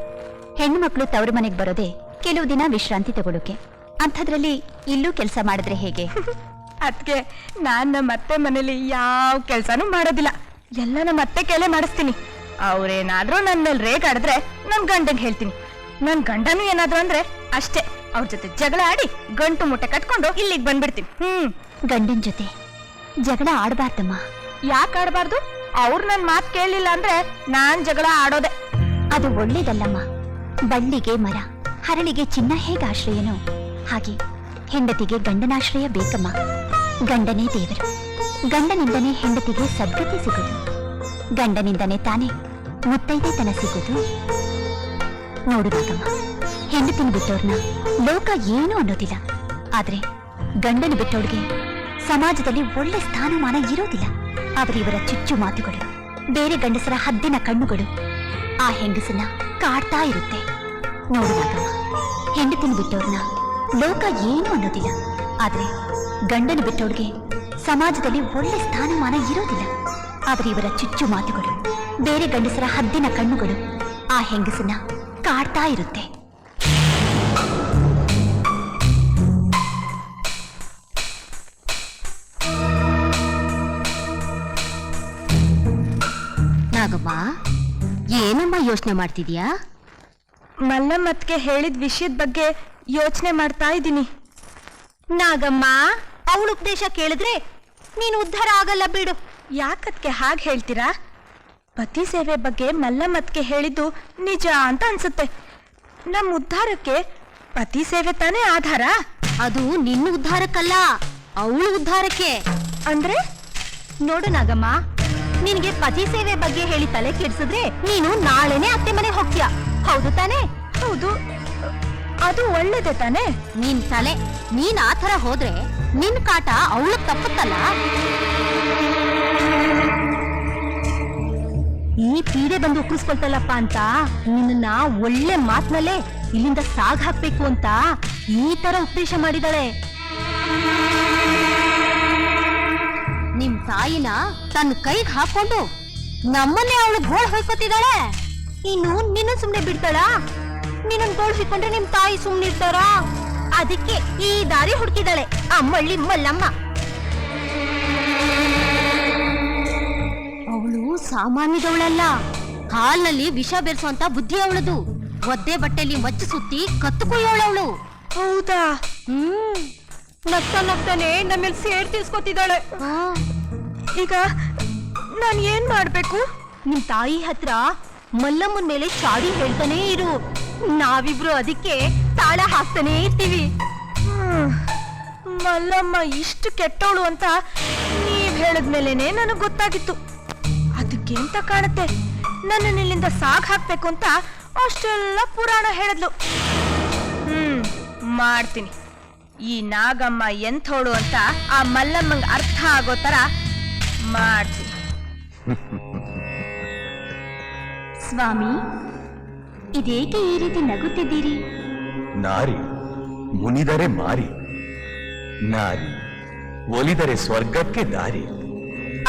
S4: ಹೆಣ್ಣು ಮಕ್ಕಳು ತವರು ಮನೆಗೆ ಬರೋದೇ ಕೆಲವು ದಿನ ವಿಶ್ರಾಂತಿ ತಗೊಳ್ಳೋಕೆ. ಅಂಥದ್ರಲ್ಲಿ ಇಲ್ಲೂ ಕೆಲಸ ಮಾಡಿದ್ರೆ ಹೇಗೆ?
S5: ಅದಕ್ಕೆ ನಾನ್ ನಮ್ಮ ಅತ್ತೆ ಮನೇಲಿ ಯಾವ ಕೆಲ್ಸಾನು ಮಾಡೋದಿಲ್ಲ. ಎಲ್ಲ ನಮ್ಮ ಅತ್ತೆ ಕೈಲೇ ಮಾಡಿಸ್ತೀನಿ. ಅವ್ರೇನಾದ್ರೂ ನನ್ನ ಮೇಲೆ ರೇಗಾಡಿದ್ರೆ ನನ್ ಗಂಡಂಗೆ ಹೇಳ್ತೀನಿ. ನನ್ ಗಂಡನು ಏನಾದ್ರು ಅಂದ್ರೆ ಅಷ್ಟೇ, ಅವ್ರ ಜೊತೆ ಜಗಳ ಆಡಿ ಗಂಟು ಮುಟ್ಟೆ ಕಟ್ಕೊಂಡು ಇಲ್ಲಿಗೆ ಬಂದ್ಬಿಡ್ತೀನಿ.
S4: ಗಂಡನ ಜೊತೆ ಜಗಳ ಆಡಬಾರ್ದಮ್ಮ.
S5: ಯಾಕೆ ಆಡಬಾರ್ದು? ಅವ್ರು ನನ್ ಮಾತು ಕೇಳಲಿಲ್ಲ ಅಂದ್ರೆ ನಾನ್ ಜಗಳ ಆಡೋದೆ.
S4: ಅದು ಒಳ್ಳೇದಲ್ಲಮ್ಮ. ಬಳ್ಳಿಗೆ ಮರ, ಹರಳಿಗೆ ಚಿನ್ನ ಹೇಗೆ ಆಶ್ರಯನೋ ಹಾಗೆ ಹೆಂಡತಿಗೆ ಗಂಡನಾಶ್ರಯ ಬೇಕಮ್ಮ. ಗಂಡನೇ ದೇವರು. ಗಂಡನಿಂದನೇ ಹೆಂಡತಿಗೆ ಸದ್ಗತಿ ಸಿಗೋದು. ಗಂಡನಿಂದನೇ ತಾನೇ ಮುತ್ತೈದೆತನ ಸಿಗೋದು. ನೋಡುವಾಗಮ್ಮ, ಹೆಂಡತಿನ ಬಿಟ್ಟೋರ್ನ ಲೋಕ ಏನೂ ಅನ್ನೋದಿಲ್ಲ. ಆದ್ರೆ ಗಂಡನ ಬಿಟ್ಟೋಡ್ಗೆ ಸಮಾಜದಲ್ಲಿ ಒಳ್ಳೆ ಸ್ಥಾನಮಾನ ಇರೋದಿಲ್ಲ. ಅವರಿವರ ಚುಚ್ಚು ಮಾತುಗಳು, ಬೇರೆ ಗಂಡಸರ ಹದ್ದಿನ ಕಣ್ಣುಗಳು ಆ ಹೆಂಗಸನ್ನ ಕಾಡ್ತಾ ಇರುತ್ತೆ. ನೋಡುವಾಗಮ್ಮ, ಹೆಂಡತಿನ ಬಿಟ್ಟೋರ್ನ ಲೋಕ ಏನೂ ಅನ್ನೋದಿಲ್ಲ. ಆದ್ರೆ ಗಂಡನ ಬಿಟ್ಟೋಡ್ಗೆ ಸಮಾಜದಲ್ಲಿ ಒಳ್ಳೆ ಸ್ಥಾನಮಾನ ಇರೋದಿಲ್ಲ. ಅವರಿವರ ಚುಚ್ಚು ಮಾತುಗಳು, ಬೇರೆ ಗಂಡಸರ ಹದ್ದಿನ ಕಣ್ಣುಗಳು ಆ ಹೆಂಗಸನ್ನ ಕಾಡ್ತಾ ಇರುತ್ತೆ.
S9: ನಾಗಮ್ಮ, ಏನಮ್ಮ ಯೋಚನೆ ಮಾಡ್ತಿದ್ಯಾ?
S5: ಮಲ್ಲಮ್ಮತ್ಗೆ ಹೇಳಿದ ವಿಷಯದ ಬಗ್ಗೆ ಯೋಚನೆ ಮಾಡ್ತಾ ಇದ್ದೀನಿ. ನಾಗಮ್ಮ, ಅವಳ ಉಪದೇಶ ಕೇಳಿದ್ರೆ ನೀನು ಉದ್ಧಾರ ಆಗಲ್ಲ ಬಿಡು. ಯಾಕದ್ಕೆ ಹಾಗೆ ಹೇಳ್ತೀರಾ? ಪತಿ ಸೇವೆ ಬಗ್ಗೆ ಮಲ್ಲಮ್ಮತ್ಗೆ ಹೇಳಿದ್ದು ನಿಜ ಅಂತ ಅನ್ಸುತ್ತೆ. ನಮ್ಮ ಉದ್ಧಾರಕ್ಕೆ ಪತಿ ಸೇವೆ ತಾನೇ ಆಧಾರ.
S9: ಅದು ನಿನ್ನ ಉದ್ಧಾರಕ್ಕಲ್ಲ, ಅವಳು ಉದ್ಧಾರಕ್ಕೆ.
S5: ಅಂದ್ರೆ ನೋಡು ನಾಗಮ್ಮ, ನಿನಗೆ ಪತಿ ಸೇವೆ ಬಗ್ಗೆ ಹೇಳಿ ತಲೆ ಕೆಡಿಸಿದ್ರೆ ನೀನು ನಾಳೆನೆ ಅತ್ತೆ ಮನೆ ಹೋಗ್ತೀಯ, ಹೌದು ತಾನೇ? ಹೌದು, ಅದು ಒಳ್ಳೇದೇ ತಾನೇ?
S9: ನೀನ್ ತಲೆ, ನೀನ್ ಆ ಥರ ಹೋದ್ರೆ ನಿನ್ ಕಾಟ ಅವಳು ತಪ್ಪುತ್ತಲ್ಲ.
S5: ಈ ಪೀಡೆ ಬಂದು ಉಕ್ಕರಿಸ್ಕೊಳ್ತಲ್ಲಪ್ಪ ಅಂತ ನಿನ್ನ ಒಳ್ಳೆ ಮಾತ್ನಲ್ಲೇ ಇಲ್ಲಿಂದ ಸಾಗ್ ಹಾಕ್ಬೇಕು ಅಂತ ಈ ತರ ಉಪದೇಶ ಮಾಡಿದಾಳೆ.
S9: ನಿಮ್ ತಾಯಿನ ತನ್ನ ಕೈಗೆ ಹಾಕೊಂಡು ನಮ್ಮನ್ನೇ ಅವಳು ಗೋಳ್ ಹೊಯ್ಕೋತಿದ್ದಾಳೆ.
S5: ಇನ್ನು ನಿನ್ನ ಸುಮ್ನೆ ಬಿಡ್ತಾಳ? ನಿನ್ನ ಗೋಳ್ ಹಿಡ್ಕೊಂಡ್ರೆ ನಿಮ್ ತಾಯಿ ಸುಮ್ನೆ ಇರ್ತಾರ? ಅದಕ್ಕೆ ಈ ದಾರಿ ಹುಡುಕಿದಾಳೆ ಆ ಮಳ್ಳಿ ಮಲ್ಲಮ್ಮ.
S9: ಅವಳು ಸಾಮಾನ್ಯದವಳಲ್ಲ. ಹಾಲ್ನಲ್ಲಿ ವಿಷ ಬೆರೆಸುವಂತ ಬುದ್ಧಿ ಅವಳದು. ಒದ್ದೆ ಬಟ್ಟೆಲಿ ಮಚ್ಚು ಸುತ್ತಿ ಕತ್ತು ಕೊಯ್ಯೋಳವಳು.
S5: ಹೌದಾ? ನಗ್ತಾ ನಗ್ತಾನೆ ನಮ್ಮೇಲೆ ಸೇರ್ ತೀರ್ಸ್ಕೊತಿದ್ದಾಳೆ. ಈಗ ನಾನ್ ಏನ್ ಮಾಡ್ಬೇಕು? ನಿಮ್ ತಾಯಿ ಹತ್ರ ಮಲ್ಲಮ್ಮನ್ ಮೇಲೆ ಚಾಡಿ ಹೇಳ್ತಾನೆ ಇರು. ನಾವಿಬ್ರು ಅದಕ್ಕೆ ತಾಳ ಹಾಕ್ತಾನೆ ಇರ್ತೀವಿ. ಮಲ್ಲಮ್ಮ ಇಷ್ಟು ಕೆಟ್ಟವಳು ಅಂತ ನೀವ್ ಹೇಳದ್ಮೇಲೆನೆ ನನಗ್ ಗೊತ್ತಾಗಿತ್ತು. ಅದಕ್ಕೆ ಅಂತ ಕಾಣುತ್ತೆ ನನ್ನ ಇಲ್ಲಿಂದ ಸಾಗ್ ಹಾಕ್ಬೇಕು ಅಂತ ಅಷ್ಟೆಲ್ಲ ಪುರಾಣ ಹೇಳಿದ್ಲು. ಮಾಡ್ತೀನಿ. ಈ ನಾಗಮ್ಮ ಎಂಥೋಳು ಅಂತ ಆ ಮಲ್ಲಮ್ಮಂಗ್ ಅರ್ಥ ಆಗೋ ತರ ಮಾಡ್ತೀನಿ.
S4: ಸ್ವಾಮಿ, ಇದೇಕೆ ಈ ರೀತಿ ನಗುತ್ತಿದ್ದೀರಿ?
S8: ನಾರಿ ಮುನಿದರೆ ಮಾರಿ, ನಾರಿ ಒಲಿದರೆ ಸ್ವರ್ಗಕ್ಕೆ ದಾರಿ.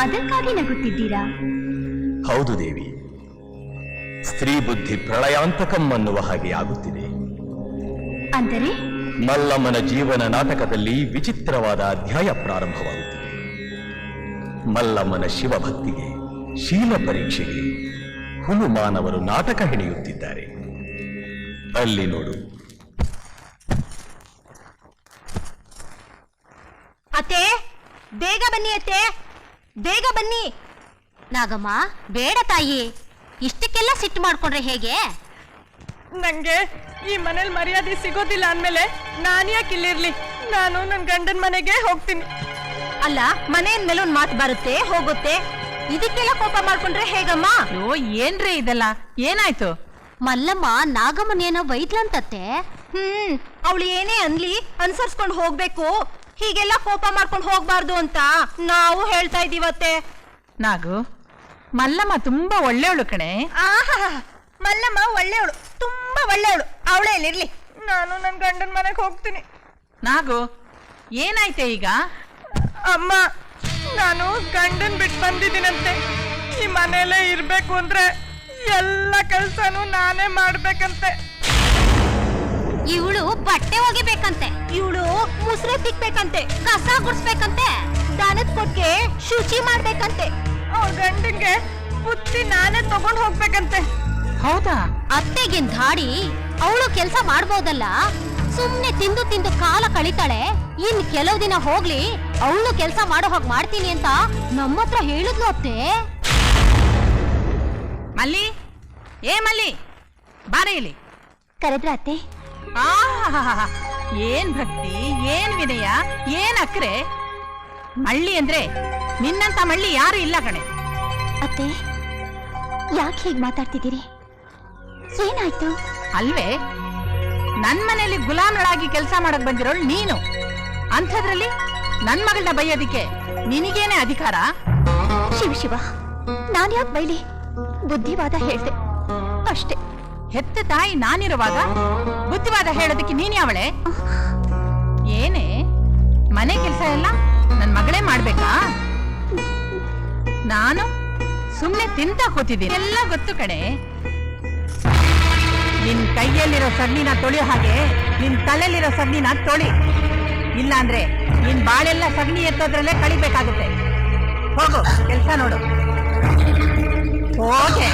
S4: ಅದಕ್ಕಾಗಿ ನಗುತ್ತಿದ್ದೀರಾ?
S8: ಹೌದು ದೇವಿ, ಸ್ತ್ರೀ ಬುದ್ಧಿ ಪ್ರಳಯಾಂತಕಂ ಅನ್ನುವ ಹಾಗೆ ಆಗುತ್ತಿದೆ.
S4: ಅಂದರೆ
S8: ಮಲ್ಲಮ್ಮನ ಜೀವನ ನಾಟಕದಲ್ಲಿ ವಿಚಿತ್ರವಾದ ಅಧ್ಯಾಯ ಪ್ರಾರಂಭವಾಗುತ್ತಿದೆ. ಮಲ್ಲಮ್ಮನ ಶಿವಭಕ್ತಿಗೆ, ಶೀಲ ಪರೀಕ್ಷೆಗೆ ಹುಲುಮಾನವರು ನಾಟಕ ಹೆಣೆಯುತ್ತಿದ್ದಾರೆ. ಅಲ್ಲಿ ನೋಡು.
S5: ಅತ್ತೆ, ಬೇಗ ಬನ್ನಿ ಅತ್ತೆ, ಬೇಗ ಬನ್ನಿ.
S9: ನಾಗಮ್ಮ ಬೇಡ ತಾಯಿ, ಇಷ್ಟಕ್ಕೆಲ್ಲ ಸಿಟ್ಟು ಮಾಡ್ಕೊಂಡ್ರೆ ಹೇಗೆ?
S5: ನಂಗೆ ಈ ಮನೇಲಿ ಮರ್ಯಾದೆ ಸಿಗೋದಿಲ್ಲ ಅಂದ್ಮೇಲೆ ನಾನು ಯಾಕೆ ಇಲ್ಲಿರ್ಲಿ? ನಾನು ನನ್ನ ಗಂಡನ ಮನೆಗೆ ಹೋಗ್ತೀನಿ. ಅಲ್ಲ, ಮನೆಯ ಮೇಲೆ ಒಂದು ಮಾತು ಬರುತ್ತೆ ಹೋಗುತ್ತೆ, ಇದಕ್ಕೆಲ್ಲ ಕೋಪ ಮಾಡ್ಕೊಂಡ್ರೆ ಹೇಗಮ್ಮ?
S7: ಅಯ್ಯೋ, ಏನ್ರಿ ಇದೆಲ್ಲ? ಏನಾಯ್ತು?
S9: ಮಲ್ಲಮ್ಮ ನಾಗಮ್ಮನೇನೋ ಬೈದ್ಲಂತತ್ತೆ.
S5: ಅವಳು ಏನೇ ಅನ್ಲಿ ಅನ್ಸರ್ಸ್ಕೊಂಡು ಹೋಗ್ಬೇಕು, ಹೀಗೆಲ್ಲ ಕೋಪ ಮಾಡ್ಕೊಂಡು ಹೋಗ್ಬಾರ್ದು ಅಂತ ನಾವು ಹೇಳ್ತಾ ಇದೀವತ್ತೆ.
S7: ನಾಗು, ಮಲ್ಲಮ್ಮ ತುಂಬಾ ಒಳ್ಳೆಯವಳು ಕಣೆ.
S5: ಆಹಾ, ಮಲ್ಲಮ್ಮ ಒಳ್ಳೆಯವಳು, ತುಂಬಾ ಒಳ್ಳೆಯವಳು. ಅವಳೇ ಇರ್ಲಿ, ನಾನು ನನ್ನ ಗಂಡನ ಮನೆಗೆ ಹೋಗ್ತೀನಿ.
S7: ನಾಗು, ಏನಾಯ್ತೆ ಈಗ?
S5: ಅಮ್ಮ, ನಾನು ಗಂಡನ್ ಬಿಟ್ಟು ಬಂದಿದ್ದೀನಂತೆ. ಈ ಮನೇಲೇ ಇರ್ಬೇಕು ಅಂದ್ರೆ ಎಲ್ಲ ಕೆಲ್ಸನೂ ನಾನೇ ಮಾಡ್ಬೇಕಂತೆ.
S9: ಇವಳು ಬಟ್ಟೆ ಒಗಿಬೇಕಂತೆ,
S5: ಇವಳು ಮುಸ್ರೆ ತಿಕ್ಬೇಕಂತೆ,
S9: ಕಸ ಗುಡ್ಸ್ಬೇಕಂತೆ,
S5: ದನದ ಕೊಟ್ಟಿಗೆ ಶುಚಿ ಮಾಡ್ಬೇಕಂತೆ. ಅವ್ರ ಗಂಡನ್ಗೆ ಬುತ್ತಿ ನಾನೇ ತಗೊಂಡ್ ಹೋಗ್ಬೇಕಂತೆ.
S7: ಹೌದಾ?
S9: ಅತ್ತೆಗಿನ್ ಧಾಡಿ, ಅವಳು ಕೆಲಸ ಮಾಡ್ಬೋದಲ್ಲ, ಸುಮ್ನೆ ತಿಂದು ತಿಂದು ಕಾಲ ಕಳಿತಾಳೆ. ಇನ್ ಕೆಲವು ದಿನ ಹೋಗ್ಲಿ, ಅವಳು ಕೆಲಸ ಮಾಡೋ ಹಾಗೆ ಮಾಡ್ತೀನಿ ಅಂತ ನಮ್ಮ ಹತ್ರ ಹೇಳಿದ್ಲು ಅತ್ತೆ.
S7: ಮಲ್ಲಿ, ಏ ಮಲ್ಲಿ, ಬಾರೆ ಇಲ್ಲಿ.
S4: ಕರೆದ್ರ ಅತ್ತೆ?
S7: ಆಹಾಹಾಹಾ, ಏನ್ ಭಕ್ತಿ, ಏನ್ ವಿನಯ, ಏನ್ ಅಕ್ರೆ. ಮಳ್ಳಿ ಅಂದ್ರೆ ನಿನ್ನಂತ ಮಳ್ಳಿ ಯಾರು ಇಲ್ಲ ಕಣೆ.
S4: ಅತ್ತೆ, ಯಾಕೆ ಹೀಗೆ ಮಾತಾಡ್ತಿದ್ದೀರಿ? ಏನಾಯ್ತು?
S7: ಅಲ್ವೇ, ನನ್ ಮನೆಯಲ್ಲಿ ಗುಲಾಮಳಾಗಿ ಕೆಲಸ ಮಾಡಕ್ ಬಂದಿರೋಳು ನೀನು. ಅಂಥದ್ರಲ್ಲಿ ನನ್ ಮಗಳನ್ನ ಬೈಯೋದಿಕ್ಕೆ ನಿನಗೇನೆ ಅಧಿಕಾರ?
S4: ಶಿವ ಶಿವ, ನಾನ್ ಯಾಕೆ ಬೈಲಿ? ಬುದ್ಧಿವಾದ ಹೇಳ್ದೆ ಅಷ್ಟೇ.
S7: ಹೆತ್ತ ತಾಯಿ ನಾನಿರುವಾಗ ಬುದ್ಧಿವಾದ ಹೇಳೋದಕ್ಕೆ ನೀನ್ ಯಾವಳೆ? ಏನೇ, ಮನೆ ಕೆಲಸ ಎಲ್ಲ ನನ್ ಮಗಳೇ ಮಾಡ್ಬೇಕಾ? ನಾನು ಸುಮ್ನೆ ತಿಂತ ಕೂತಿದ್ದೀನಿ, ಎಲ್ಲ ಗೊತ್ತು ಕಡೆ. ನಿನ್ ಕೈಯಲ್ಲಿರೋ ಸಗಣಿನ ತೊಳೆಯೋ ಹಾಗೆ ನಿನ್ ತಲೆಯಲ್ಲಿರೋ ಸಗಣಿನ ತೊಳಿ. ಇಲ್ಲ ಅಂದ್ರೆ ನಿನ್ ಬಾಳೆಲ್ಲ ಸಗಣಿ ಎತ್ತೋದ್ರಲ್ಲೇ ಕಳಿಬೇಕಾಗುತ್ತೆ. ಹೋಗು, ಕೆಲಸ ನೋಡು. ಹೋಗೆ.